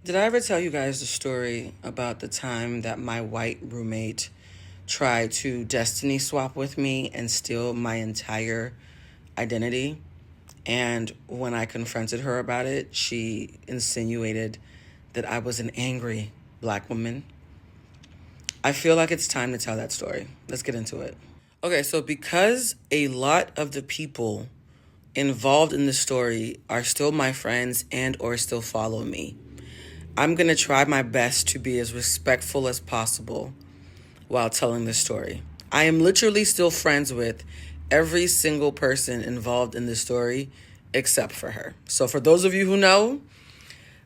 Did I ever tell you guys the story about the time that my white roommate tried to destiny swap with me and steal my entire identity? And when I confronted her about it, she insinuated that I was an angry black woman. I feel like it's time to tell that story. Let's get into it. Okay, so because a lot of the people involved in the story are still my friends and or still follow me, I'm going to try my best to be as respectful as possible while telling this story. I am literally still friends with every single person involved in this story except for her. So for those of you who know,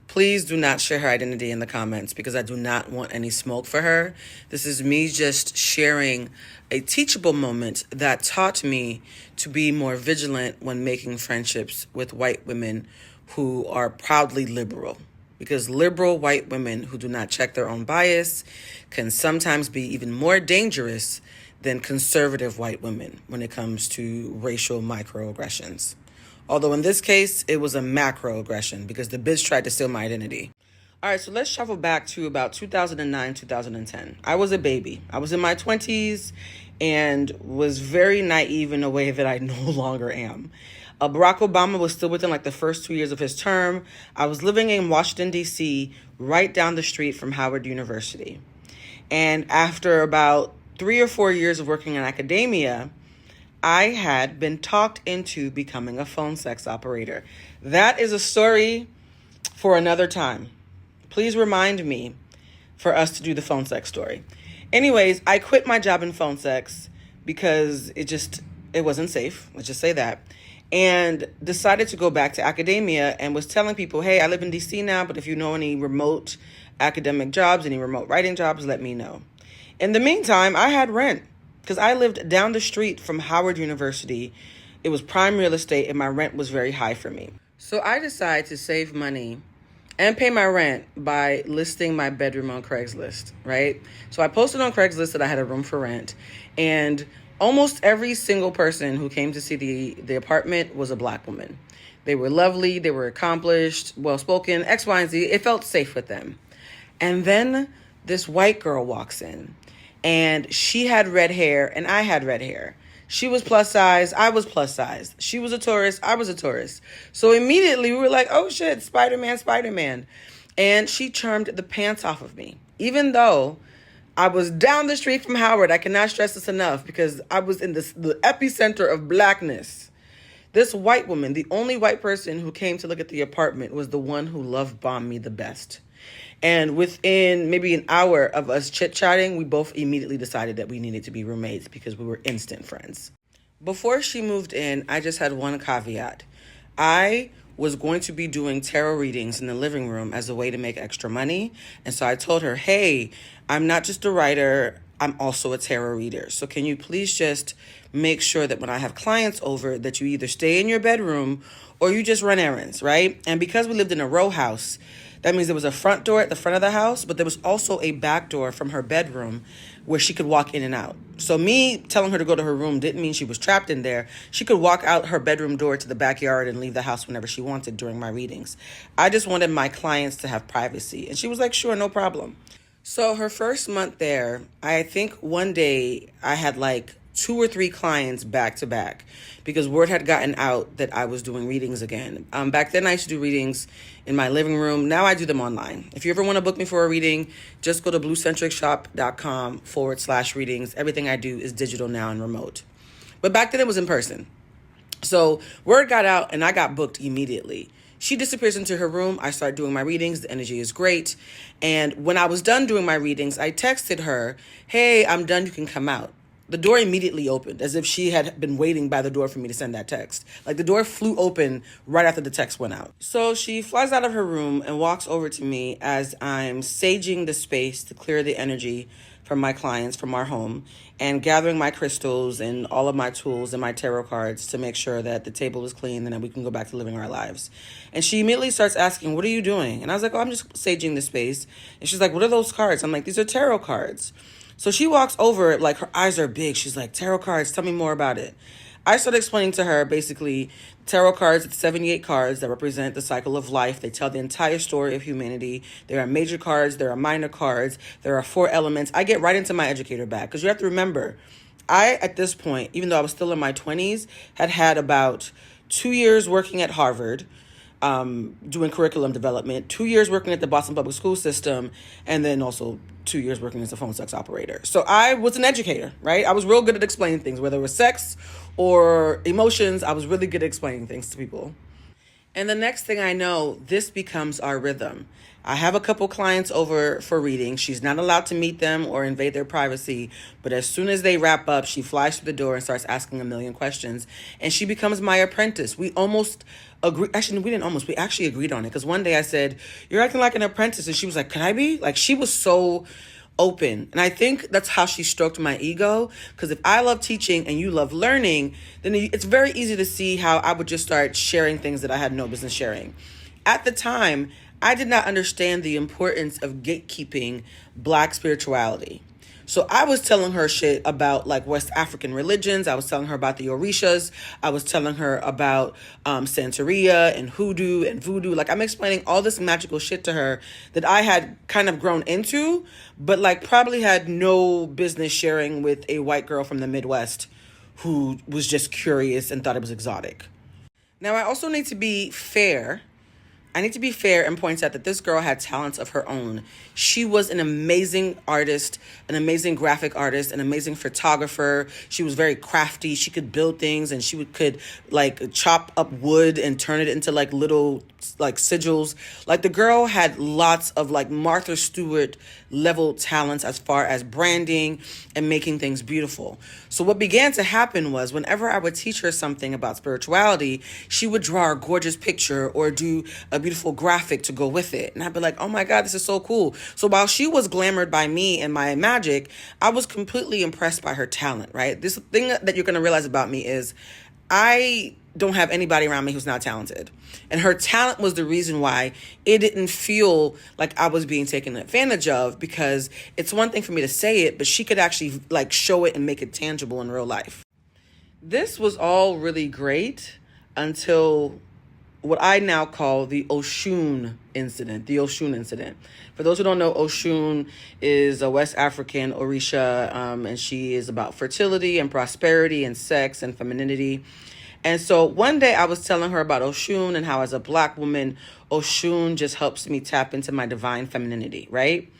please do not share her identity in the comments because I do not want any smoke for her. This is me just sharing a teachable moment that taught me to be more vigilant when making friendships with white women who are proudly liberal. Because liberal white women who do not check their own bias can sometimes be even more dangerous than conservative white women when it comes to racial microaggressions. Although in this case, it was a macroaggression because the bitch tried to steal my identity. All right, so let's travel back to about 2009, 2010. I was a baby. I was in my 20s and was very naive in a way that I no longer am. Barack Obama was still within like the first 2 years of his term. I was living in Washington, D.C., right down the street from Howard University. And after about 3 or 4 years of working in academia, I had been talked into becoming a phone sex operator. That is a story for another time. Please remind me for us to do the phone sex story. Anyways, I quit my job in phone sex because it wasn't safe. Let's just say that. And decided to go back to academia and was telling people, hey, I live in DC now, but if you know any remote academic jobs, any remote writing jobs, let me know. In the meantime, I had rent because I lived down the street from Howard University. It was prime real estate and my rent was very high for me. So I decided to save money and pay my rent by listing my bedroom on Craigslist, right? So I posted on Craigslist that I had a room for rent, and almost every single person who came to see the apartment was a black woman. They were lovely, they were accomplished, well-spoken, X, Y, and Z. It felt safe with them. And then this white girl walks in, and she had red hair, and I had red hair. She was plus size, I was plus size. She was a tourist, I was a tourist. So immediately we were like, oh shit, Spider-Man, Spider-Man. And she charmed the pants off of me. Even though I was down the street from Howard, I cannot stress this enough because I was in the epicenter of blackness. This white woman, the only white person who came to look at the apartment, was the one who love bombed me the best. And within maybe an hour of us chit-chatting, we both immediately decided that we needed to be roommates because we were instant friends. Before she moved in, I just had one caveat. I was going to be doing tarot readings in the living room as a way to make extra money. And so I told her, hey, I'm not just a writer, I'm also a tarot reader. So can you please just make sure that when I have clients over that you either stay in your bedroom or you just run errands, right? And because we lived in a row house, that means there was a front door at the front of the house, but there was also a back door from her bedroom where she could walk in and out. So me telling her to go to her room didn't mean she was trapped in there. She could walk out her bedroom door to the backyard and leave the house whenever she wanted during my readings. I just wanted my clients to have privacy. And she was like, sure, no problem. So her first month there, I think one day I had like 2 or 3 clients back to back because word had gotten out that I was doing readings again. Back then I used to do readings in my living room. Now I do them online. If you ever want to book me for a reading, just go to bluecentricshop.com/readings. Everything I do is digital now and remote. But back then it was in person. So word got out and I got booked immediately. She disappears into her room. I start doing my readings. The energy is great. And when I was done doing my readings, I texted her, hey, I'm done. You can come out. The door immediately opened as if she had been waiting by the door for me to send that text. Like the door flew open right after the text went out. So she flies out of her room and walks over to me as I'm saging the space to clear the energy from my clients from our home and gathering my crystals and all of my tools and my tarot cards to make sure that the table is clean and that we can go back to living our lives. And she immediately starts asking, what are you doing? And I was like, oh, I'm just saging the space. And she's like, what are those cards? I'm like, these are tarot cards. So she walks over, like her eyes are big. She's like, tarot cards, tell me more about it. I started explaining to her basically tarot cards, it's 78 cards that represent the cycle of life. They tell the entire story of humanity. There are major cards, there are minor cards, there are 4 elements. I get right into my educator bag because you have to remember, I, at this point, even though I was still in my 20s, had about 2 years working at Harvard, doing curriculum development, 2 years working at the Boston Public School System, and then also 2 years working as a phone sex operator. So I was an educator, right? I was real good at explaining things, whether it was sex or emotions. I was really good at explaining things to people. And the next thing I know, this becomes our rhythm. I have a couple clients over for reading. She's not allowed to meet them or invade their privacy. But as soon as they wrap up, she flies through the door and starts asking a million questions. And she becomes my apprentice. We almost agree. Actually, we didn't almost. We actually agreed on it. Because one day I said, "You're acting like an apprentice." And she was like, "Can I be?" Like, she was so open. And I think that's how she stroked my ego. Because if I love teaching and you love learning, then it's very easy to see how I would just start sharing things that I had no business sharing. At the time, I did not understand the importance of gatekeeping Black spirituality. So I was telling her shit about like West African religions. I was telling her about the Orishas. I was telling her about Santeria and hoodoo and voodoo. Like, I'm explaining all this magical shit to her that I had kind of grown into, but like probably had no business sharing with a white girl from the Midwest who was just curious and thought it was exotic. Now, I also need to be fair. I need to be fair and point out that this girl had talents of her own. She was an amazing artist, an amazing graphic artist, an amazing photographer. She was very crafty. She could build things, and could like chop up wood and turn it into like little like sigils. Like, the girl had lots of like Martha Stewart level talents as far as branding and making things beautiful. So what began to happen was, whenever I would teach her something about spirituality, she would draw a gorgeous picture or do a beautiful graphic to go with it. And I'd be like, "Oh my God, this is so cool." So while she was glamored by me and my magic, I was completely impressed by her talent, right? This thing that you're going to realize about me is I don't have anybody around me who's not talented. And her talent was the reason why it didn't feel like I was being taken advantage of, because it's one thing for me to say it, but she could actually like show it and make it tangible in real life. This was all really great until what I now call the Oshun incident. The Oshun incident. For those who don't know, Oshun is a West African Orisha, and she is about fertility and prosperity and sex and femininity. And so one day I was telling her about Oshun and how, as a Black woman, Oshun just helps me tap into my divine femininity, right?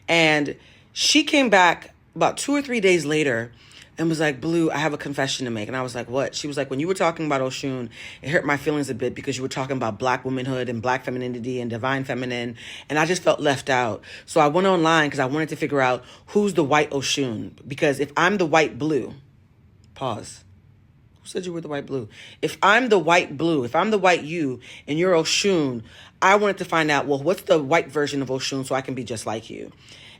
And she came back about 2 or 3 days later and was like, "Blue, I have a confession to make." And I was like, "What?" She was like, "When you were talking about Oshun, it hurt my feelings a bit because you were talking about Black womanhood and Black femininity and divine feminine. And I just felt left out. So I went online because I wanted to figure out who's the white Oshun. Because if I'm the white blue," pause. Who said you were the white blue? If I'm the white blue, if I'm the white you and you're Oshun, I wanted to find out, well, what's the white version of Oshun so I can be just like you?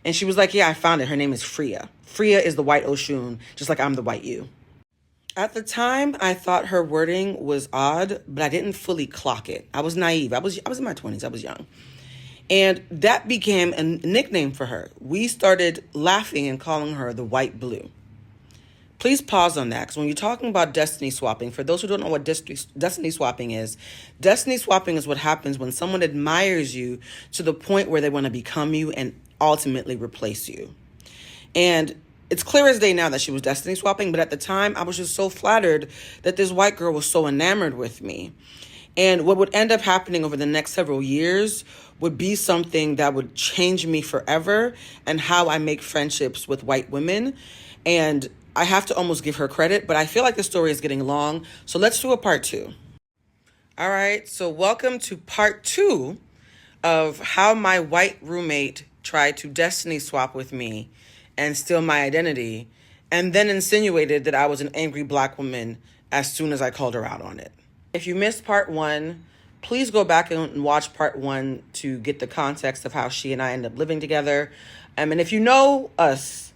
And she was like, "Yeah, I found it. Her name is Freya. Freya is the white Oshun, just like I'm the white you." At the time, I thought her wording was odd, but I didn't fully clock it. I was naive. I was in my 20s. I was young. And that became a nickname for her. We started laughing and calling her the white blue. Please pause on that, because when you're talking about destiny swapping, for those who don't know what destiny swapping is what happens when someone admires you to the point where they want to become you and ultimately replace you. And it's clear as day now that she was destiny swapping, but at the time, I was just so flattered that this white girl was so enamored with me. And what would end up happening over the next several years would be something that would change me forever and how I make friendships with white women. And I have to almost give her credit, but I feel like the story is getting long. So let's do a part 2. All right. So welcome to part 2 of how my white roommate tried to destiny swap with me and steal my identity, and then insinuated that I was an angry Black woman as soon as I called her out on it. If you missed part 1, please go back and watch part 1 to get the context of how she and I end up living together. And if you know us,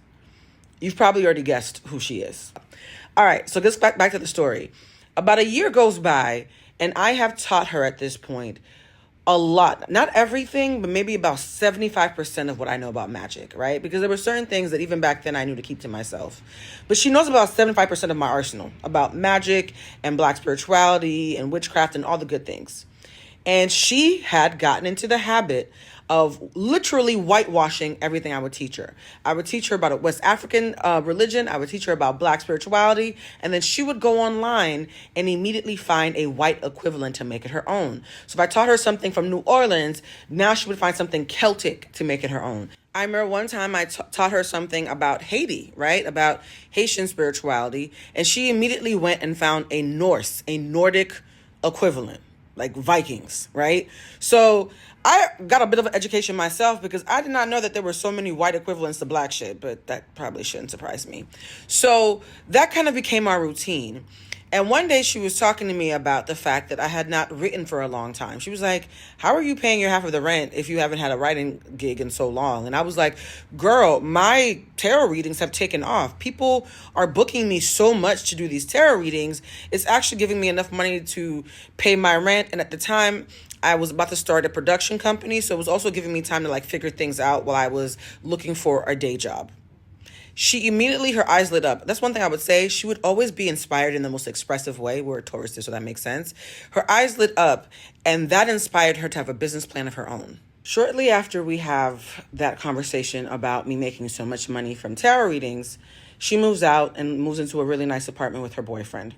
you've probably already guessed who she is. All right, so let's back to the story. About a year goes by, and I have taught her at this point a lot, not everything, but maybe about 75% of what I know about magic, right? Because there were certain things that even back then I knew to keep to myself. But she knows about 75% of my arsenal about magic and Black spirituality and witchcraft and all the good things. And she had gotten into the habit of literally whitewashing everything I would teach her. I would teach her about a West African religion. I would teach her about Black spirituality. And then she would go online and immediately find a white equivalent to make it her own. So if I taught her something from New Orleans, now she would find something Celtic to make it her own. I remember one time I taught her something about Haiti, right? About Haitian spirituality. And she immediately went and found a Nordic equivalent, like Vikings, right? So I got a bit of an education myself because I did not know that there were so many white equivalents to Black shit, but that probably shouldn't surprise me. So that kind of became our routine. And one day she was talking to me about the fact that I had not written for a long time. She was like, how are you paying your half of the rent if you haven't had a writing gig in so long? And I was like, girl, my tarot readings have taken off. People are booking me so much to do these tarot readings. It's actually giving me enough money to pay my rent. And at the time, I was about to start a production company. So it was also giving me time to figure things out while I was looking for a day job. She immediately, her eyes lit up. That's one thing I would say. She would always be inspired in the most expressive way. We're a Taurus, so that makes sense. Her eyes lit up, and that inspired her to have a business plan of her own. Shortly after we have that conversation about me making so much money from tarot readings, she moves out and moves into a really nice apartment with her boyfriend.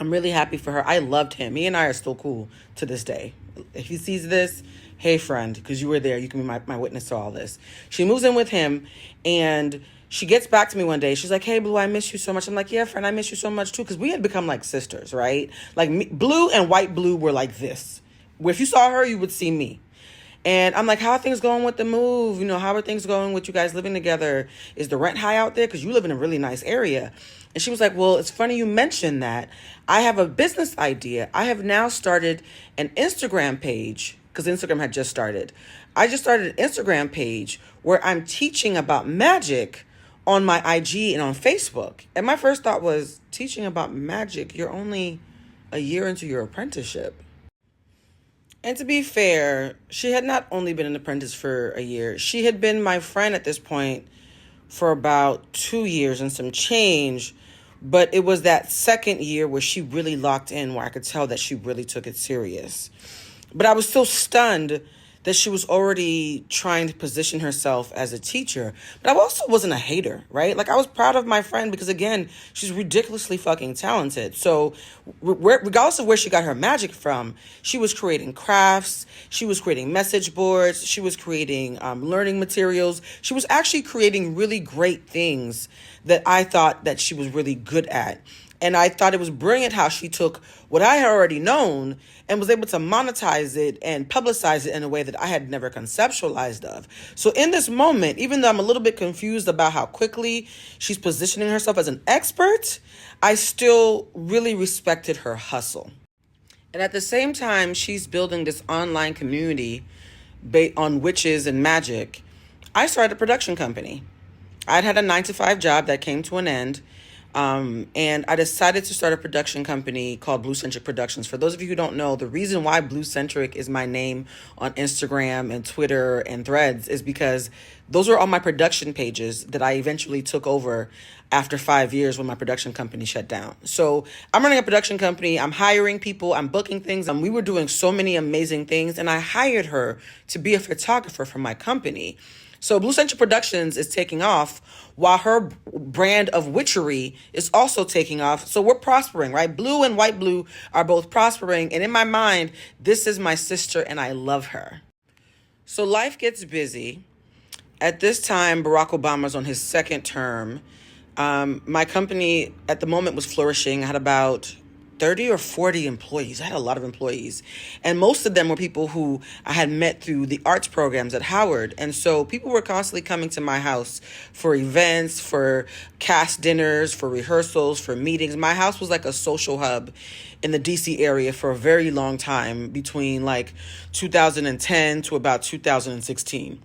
I'm really happy for her. I loved him. He and I are still cool to this day. If he sees this, hey, friend, because you were there, you can be my witness to all this. She moves in with him, and she gets back to me one day. She's like, hey, Blue, I miss you so much. I'm like, yeah, friend, I miss you so much, too, because we had become like sisters, right? Like, Blue and White Blue were like this. Where if you saw her, you would see me. And I'm like, how are things going with the move? How are things going with you guys living together? Is the rent high out there? Because you live in a really nice area. And she was like, well, it's funny you mentioned that. I have a business idea. I have now started an Instagram page because Instagram had just started. I just started an Instagram page where I'm teaching about magic on my IG and on Facebook. And my first thought was, teaching about magic? You're only a year into your apprenticeship. And to be fair, she had not only been an apprentice for a year. She had been my friend at this point for about 2 years and some change. But it was that second year where she really locked in, where I could tell that she really took it serious. But I was still stunned that she was already trying to position herself as a teacher. But I also wasn't a hater, right? I was proud of my friend because, again, she's ridiculously fucking talented. So regardless of where she got her magic from, she was creating crafts, she was creating message boards, she was creating learning materials. She was actually creating really great things that I thought that she was really good at. And I thought it was brilliant how she took what I had already known and was able to monetize it and publicize it in a way that I had never conceptualized of. So in this moment, even though I'm a little bit confused about how quickly she's positioning herself as an expert, I still really respected her hustle. And at the same time, she's building this online community based on witches and magic. I started a production company. I'd had a 9-to-5 job that came to an end. And I decided to start a production company called Blue Centric Productions. For those of you who don't know, the reason why Blue Centric is my name on Instagram and Twitter and Threads is because those are all my production pages that I eventually took over after 5 years when my production company shut down. So I'm running a production company. I'm hiring people. I'm booking things. We were doing so many amazing things. And I hired her to be a photographer for my company. So Blue Central Productions is taking off while her brand of witchery is also taking off. So we're prospering, right? Blue and White Blue are both prospering. And in my mind, this is my sister and I love her. So life gets busy. At this time, Barack Obama's on his second term. My company at the moment was flourishing. I had about 30 or 40 employees. I had a lot of employees. And most of them were people who I had met through the arts programs at Howard. And so people were constantly coming to my house for events, for cast dinners, for rehearsals, for meetings. My house was like a social hub in the DC area for a very long time, between 2010 to about 2016.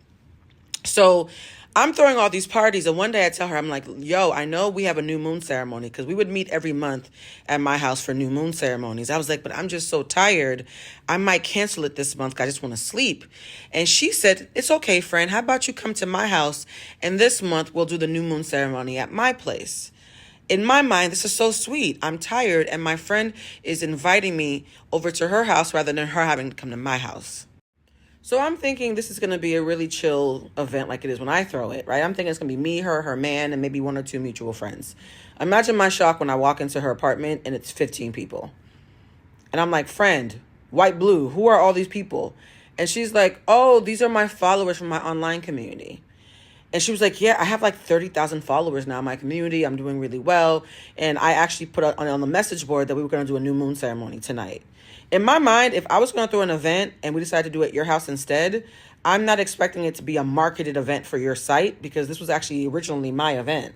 So I'm throwing all these parties, and one day I tell her, I'm like, yo, I know we have a new moon ceremony, because we would meet every month at my house for new moon ceremonies. I was like, but I'm just so tired. I might cancel it this month, 'cause I just want to sleep. And she said, it's okay, friend. How about you come to my house, and this month we'll do the new moon ceremony at my place. In my mind, this is so sweet. I'm tired, and my friend is inviting me over to her house rather than her having to come to my house. So I'm thinking this is going to be a really chill event like it is when I throw it, right? I'm thinking it's going to be me, her man, and maybe one or two mutual friends. Imagine my shock when I walk into her apartment and it's 15 people. And I'm like, friend, white, blue, who are all these people? And she's like, oh, these are my followers from my online community. And she was like, yeah, I have like 30,000 followers now in my community. I'm doing really well. And I actually put on the message board that we were going to do a new moon ceremony tonight. In my mind, if I was going to throw an event and we decided to do it at your house instead, I'm not expecting it to be a marketed event for your site, because this was actually originally my event.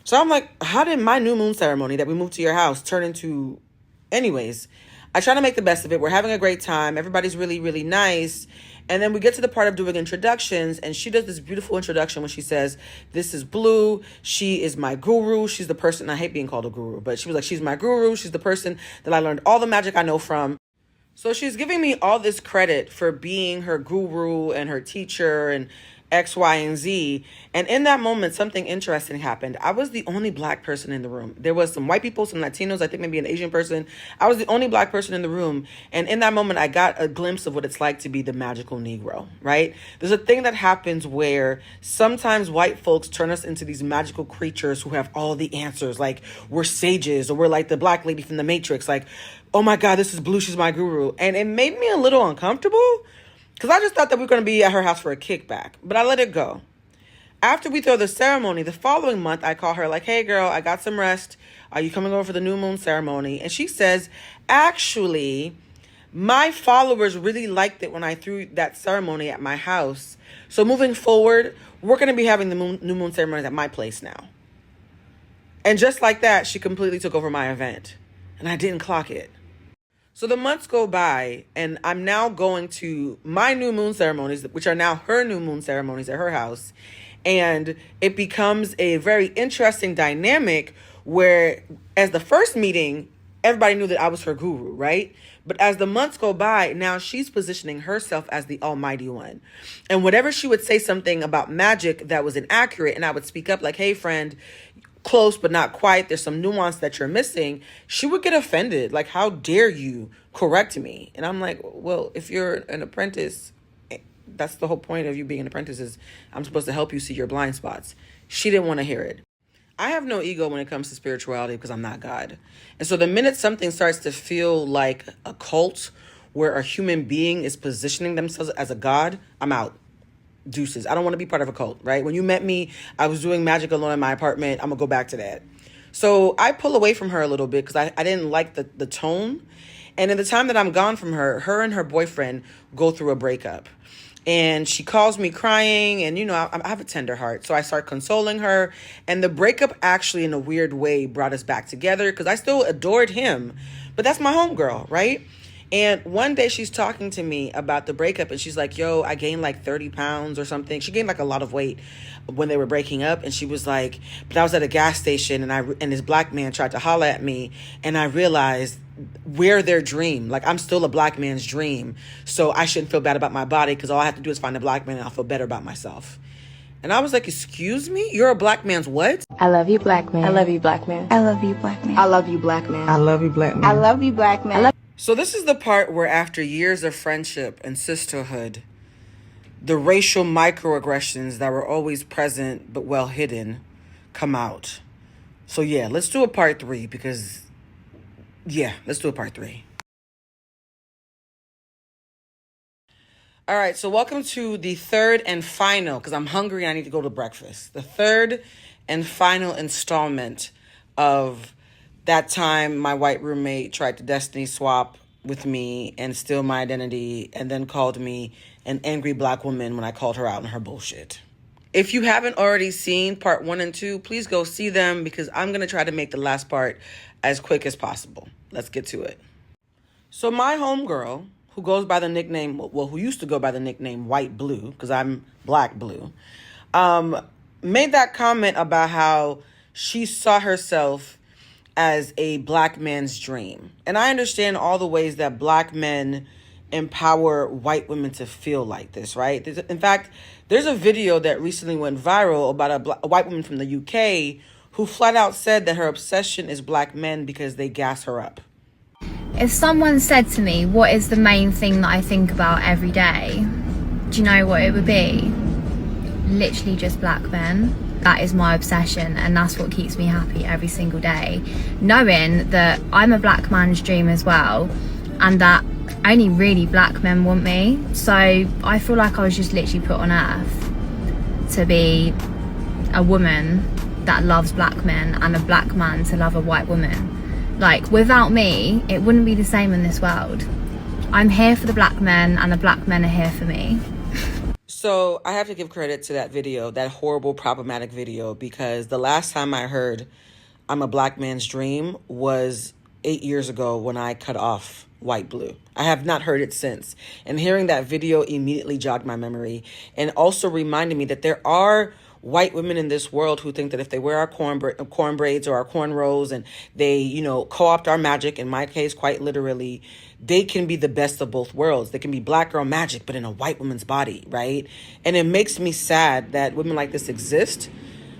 So I'm like, how did my new moon ceremony that we moved to your house turn into... Anyways, I try to make the best of it. We're having a great time. Everybody's really, really nice. And then we get to the part of doing introductions, and she does this beautiful introduction when she says, this is Blue. She is my guru. She's the person, I hate being called a guru, but she was like, she's my guru. She's the person that I learned all the magic I know from. So she's giving me all this credit for being her guru and her teacher and X, Y, and Z. And in that moment, something interesting happened. I was the only black person in the room. There was some white people, some Latinos, I think maybe an Asian person. I was the only black person in the room. And in that moment, I got a glimpse of what it's like to be the magical Negro, right? There's a thing that happens where sometimes white folks turn us into these magical creatures who have all the answers. Like we're sages, or we're like the black lady from the Matrix. Like, oh my God, this is Blue. She's my guru. And it made me a little uncomfortable, because I just thought that we were going to be at her house for a kickback. But I let it go. After we throw the ceremony, the following month, I call her like, hey, girl, I got some rest. Are you coming over for the new moon ceremony? And she says, actually, my followers really liked it when I threw that ceremony at my house. So moving forward, we're going to be having the new moon ceremonies at my place now. And just like that, she completely took over my event. And I didn't clock it. So the months go by, and I'm now going to my new moon ceremonies, which are now her new moon ceremonies at her house. And it becomes a very interesting dynamic where, as the first meeting, everybody knew that I was her guru, right? But as the months go by, now she's positioning herself as the almighty one. And whatever she would say something about magic that was inaccurate, and I would speak up like, hey, friend, close but not quite, there's some nuance that you're missing, she would get offended. Like, how dare you correct me? And I'm like, well, if you're an apprentice, that's the whole point of you being an apprentice, is I'm supposed to help you see your blind spots. She didn't want to hear it. I have no ego when it comes to spirituality, because I'm not God. And so the minute something starts to feel like a cult where a human being is positioning themselves as a god, I'm out. Deuces. I don't want to be part of a cult, right? When you met me, I was doing magic alone in my apartment. I'm going to go back to that. So I pull away from her a little bit, because I didn't like the tone. And in the time that I'm gone from her and her boyfriend go through a breakup. And she calls me crying, and, you know, I have a tender heart. So I start consoling her. And the breakup actually, in a weird way, brought us back together, because I still adored him. But that's my homegirl, right? And one day she's talking to me about the breakup, and she's like, yo, I gained like 30 pounds or something. She gained like a lot of weight when they were breaking up. And she was like, but I was at a gas station, and this black man tried to holler at me, and I realized we're their dream. Like, I'm still a black man's dream. So I shouldn't feel bad about my body, because all I have to do is find a black man and I'll feel better about myself. And I was like, excuse me? You're a black man's what? I love you, black man. I love you, black man. I love you, black man. I love you, black man. I love you, black man. I love you, black man. So this is the part where, after years of friendship and sisterhood, the racial microaggressions that were always present but well hidden come out. So yeah, let's do a part 3, because let's do a part 3. All right, so welcome to the third and final, because I'm hungry and I need to go to breakfast. The third and final installment of that time my white roommate tried to destiny swap with me and steal my identity, and then called me an angry black woman when I called her out on her bullshit. If you haven't already seen part 1 and 2, please go see them, because I'm going to try to make the last part as quick as possible. Let's get to it. So my homegirl, who goes by the nickname, well, who used to go by the nickname White Blue, because I'm Black Blue, made that comment about how she saw herself as a Black man's dream. And I understand all the ways that Black men empower white women to feel like this, right? In fact, there's a video that recently went viral about a white woman from the UK who flat out said that her obsession is Black men because they gas her up. If someone said to me, what is the main thing that I think about every day? Do you know what it would be? Literally just Black men. That is my obsession, and that's what keeps me happy every single day. Knowing that I'm a Black man's dream as well, and that only really Black men want me. So I feel like I was just literally put on earth to be a woman that loves Black men and a Black man to love a white woman. Like, without me, it wouldn't be the same in this world. I'm here for the Black men, and the Black men are here for me. So I have to give credit to that video, that horrible, problematic video, because the last time I heard I'm a Black man's dream was 8 years ago when I cut off White Blue. I have not heard it since. And hearing that video immediately jogged my memory and also reminded me that there are white women in this world who think that if they wear our corn braids or our cornrows and they, co-opt our magic, in my case, quite literally, they can be the best of both worlds. They can be Black girl magic, but in a white woman's body, right? And it makes me sad that women like this exist,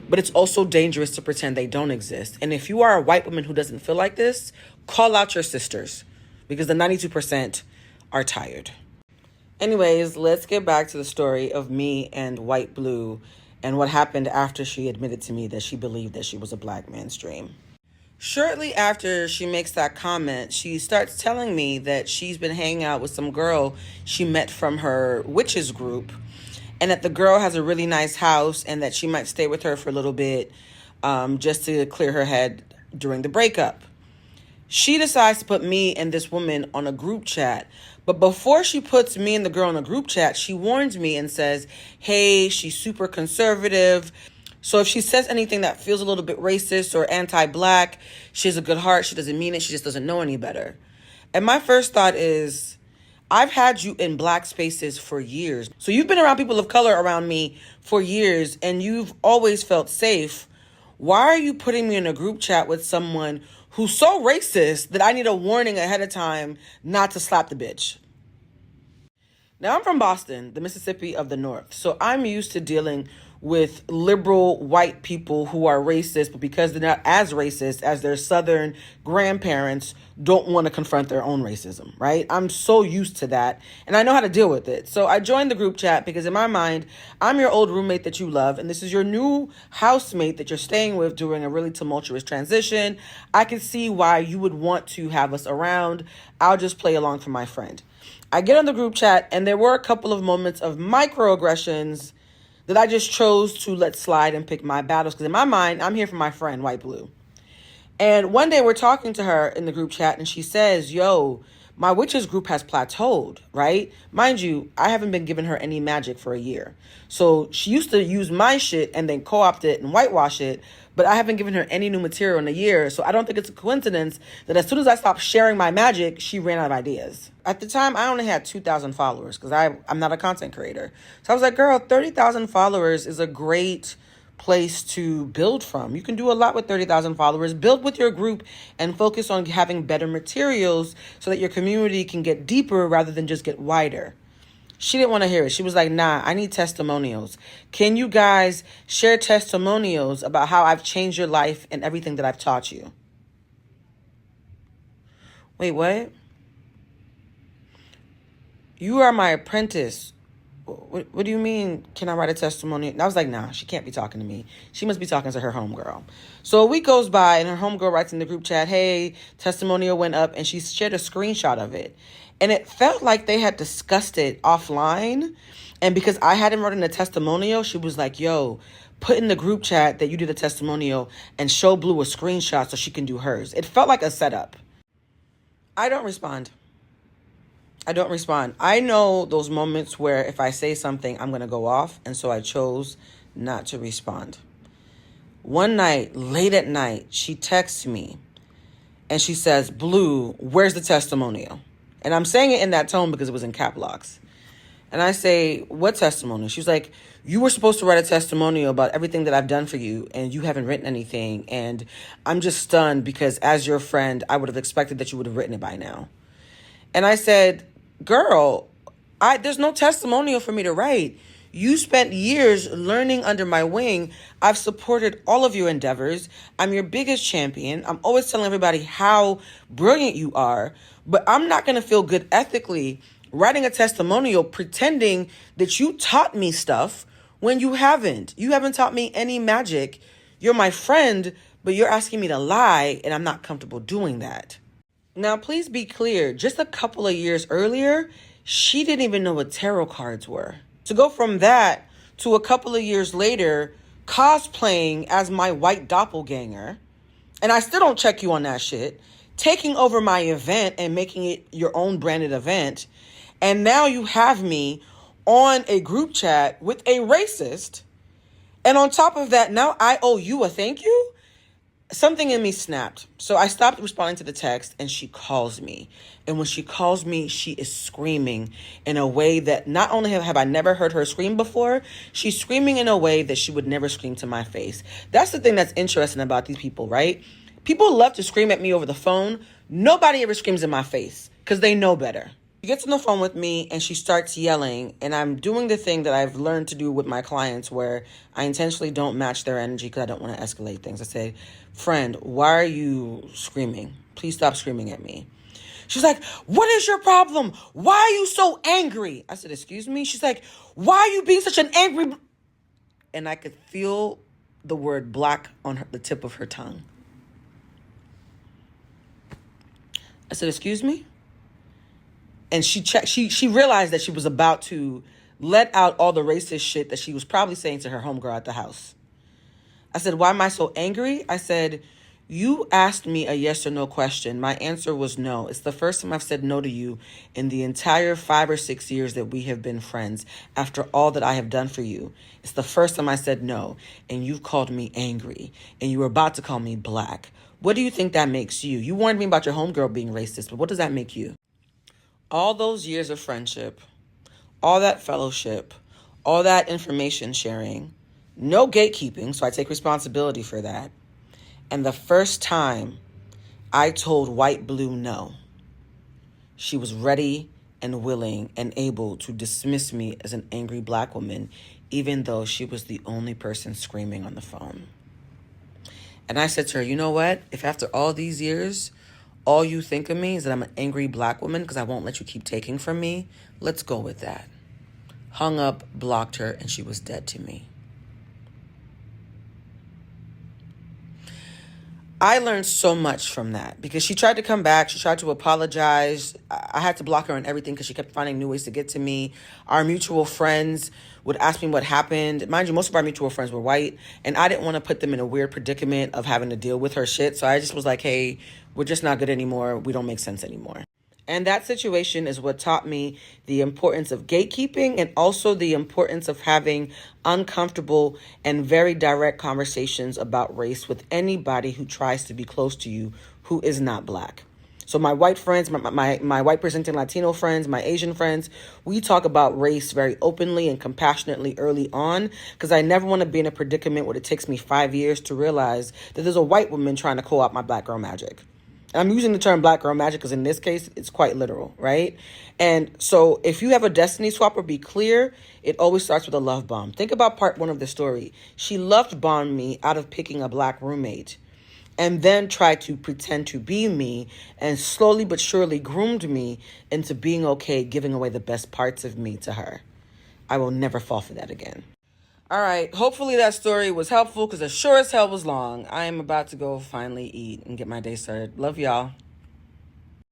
but it's also dangerous to pretend they don't exist. And if you are a white woman who doesn't feel like this, call out your sisters, because the 92% are tired. Anyways, let's get back to the story of me and White Blue and what happened after she admitted to me that she believed that she was a Black man's dream. Shortly after she makes that comment, she starts telling me that she's been hanging out with some girl she met from her witches group, and that the girl has a really nice house and that she might stay with her for a little bit just to clear her head during the breakup. She decides to put me and this woman on a group chat. But before she puts me and the girl in a group chat, she warns me and says, hey, she's super conservative. So if she says anything that feels a little bit racist or anti-Black, she has a good heart. She doesn't mean it. She just doesn't know any better. And my first thought is, I've had you in Black spaces for years. So you've been around people of color around me for years, and you've always felt safe. Why are you putting me in a group chat with someone who's so racist that I need a warning ahead of time not to slap the bitch? Now, I'm from Boston, the Mississippi of the North, so I'm used to dealing with liberal white people who are racist, but because they're not as racist as their Southern grandparents, don't want to confront their own racism, right? I'm so used to that, and I know how to deal with it. So I joined the group chat because in my mind, I'm your old roommate that you love, and this is your new housemate that you're staying with during a really tumultuous transition. I can see why you would want to have us around. I'll just play along for my friend. I get on the group chat, and there were a couple of moments of microaggressions that I just chose to let slide and pick my battles. Because in my mind, I'm here for my friend, White Blue. And one day we're talking to her in the group chat, and she says, yo, my witches group has plateaued, right? Mind you, I haven't been giving her any magic for a year. So she used to use my shit and then co-opt it and whitewash it, but I haven't given her any new material in a year. So I don't think it's a coincidence that as soon as I stopped sharing my magic, she ran out of ideas. At the time, I only had 2,000 followers because I'm not a content creator. So I was like, girl, 30,000 followers is a great place to build from. You can do a lot with 30,000 followers. Build with your group and focus on having better materials so that your community can get deeper rather than just get wider. She didn't want to hear it. She was like, nah, I need testimonials. Can you guys share testimonials about how I've changed your life and everything that I've taught you? Wait, what? You are my apprentice. What do you mean, can I write a testimony? And I was like, nah, she can't be talking to me. She must be talking to her homegirl. So a week goes by and her homegirl writes in the group chat, hey, testimonial went up, and she shared a screenshot of it. And it felt like they had discussed it offline. And because I hadn't written a testimonial, she was like, yo, put in the group chat that you did a testimonial and show Blue a screenshot so she can do hers. It felt like a setup. I don't respond. I know those moments where if I say something, I'm going to go off. And so I chose not to respond. One night, late at night, she texts me and she says, Blue, where's the testimonial? And I'm saying it in that tone because it was in cap locks. And I say, what testimony? She was like, you were supposed to write a testimonial about everything that I've done for you, and you haven't written anything. And I'm just stunned because as your friend, I would have expected that you would have written it by now. And I said, girl, there's no testimonial for me to write. You spent years learning under my wing. I've supported all of your endeavors. I'm your biggest champion. I'm always telling everybody how brilliant you are. But I'm not going to feel good ethically writing a testimonial pretending that you taught me stuff when you haven't. You haven't taught me any magic. You're my friend, but you're asking me to lie, and I'm not comfortable doing that. Now, please be clear. Just a couple of years earlier, she didn't even know what tarot cards were. To go from that to a couple of years later, cosplaying as my white doppelganger, and I still don't check you on that shit, taking over my event and making it your own branded event, and now you have me on a group chat with a racist, and on top of that, now I owe you a thank you? Something in me snapped. So I stopped responding to the text, and she calls me. And when she calls me, she is screaming in a way that not only have I never heard her scream before, she's screaming in a way that she would never scream to my face. That's the thing that's interesting about these people, right? People love to scream at me over the phone. Nobody ever screams in my face because they know better. She gets on the phone with me and she starts yelling, and I'm doing the thing that I've learned to do with my clients where I intentionally don't match their energy because I don't want to escalate things. I say, friend, why are you screaming? Please stop screaming at me. She's like, what is your problem? Why are you so angry? I said, excuse me? She's like, why are you being such an angry... And I could feel the word black on the tip of her tongue. I said, excuse me? And she realized that she was about to let out all the racist shit that she was probably saying to her homegirl at the house. I said, why am I so angry? I said, you asked me a yes or no question. My answer was no. It's the first time I've said no to you in the entire 5 or 6 years that we have been friends. After all that I have done for you, it's the first time I said no. And you've called me angry. And you were about to call me black. What do you think that makes you? You warned me about your homegirl being racist, but what does that make you? All those years of friendship, all that fellowship, all that information sharing, no gatekeeping, so I take responsibility for that. And the first time I told White Blue no, she was ready and willing and able to dismiss me as an angry black woman, even though she was the only person screaming on the phone. And I said to her, you know what? If after all these years, all you think of me is that I'm an angry black woman because I won't let you keep taking from me, let's go with that. Hung up, blocked her, and she was dead to me. I learned so much from that because she tried to come back. She tried to apologize. I had to block her on everything because she kept finding new ways to get to me. Our mutual friends would ask me what happened. Mind you, most of our mutual friends were white, and I didn't want to put them in a weird predicament of having to deal with her shit. So I just was like, hey, we're just not good anymore. We don't make sense anymore. And that situation is what taught me the importance of gatekeeping and also the importance of having uncomfortable and very direct conversations about race with anybody who tries to be close to you who is not black. So my white friends, my white presenting Latino friends, my Asian friends, we talk about race very openly and compassionately early on because I never want to be in a predicament where it takes me 5 years to realize that there's a white woman trying to co-opt my black girl magic. I'm using the term black girl magic because in this case, it's quite literal, right? And so if you have a destiny swapper, be clear, it always starts with a love bomb. Think about part 1 of the story. She love bombed me out of picking a black roommate and then tried to pretend to be me and slowly but surely groomed me into being okay, giving away the best parts of me to her. I will never fall for that again. All right, hopefully that story was helpful because it sure as hell was long. I am about to go finally eat and get my day started. Love y'all.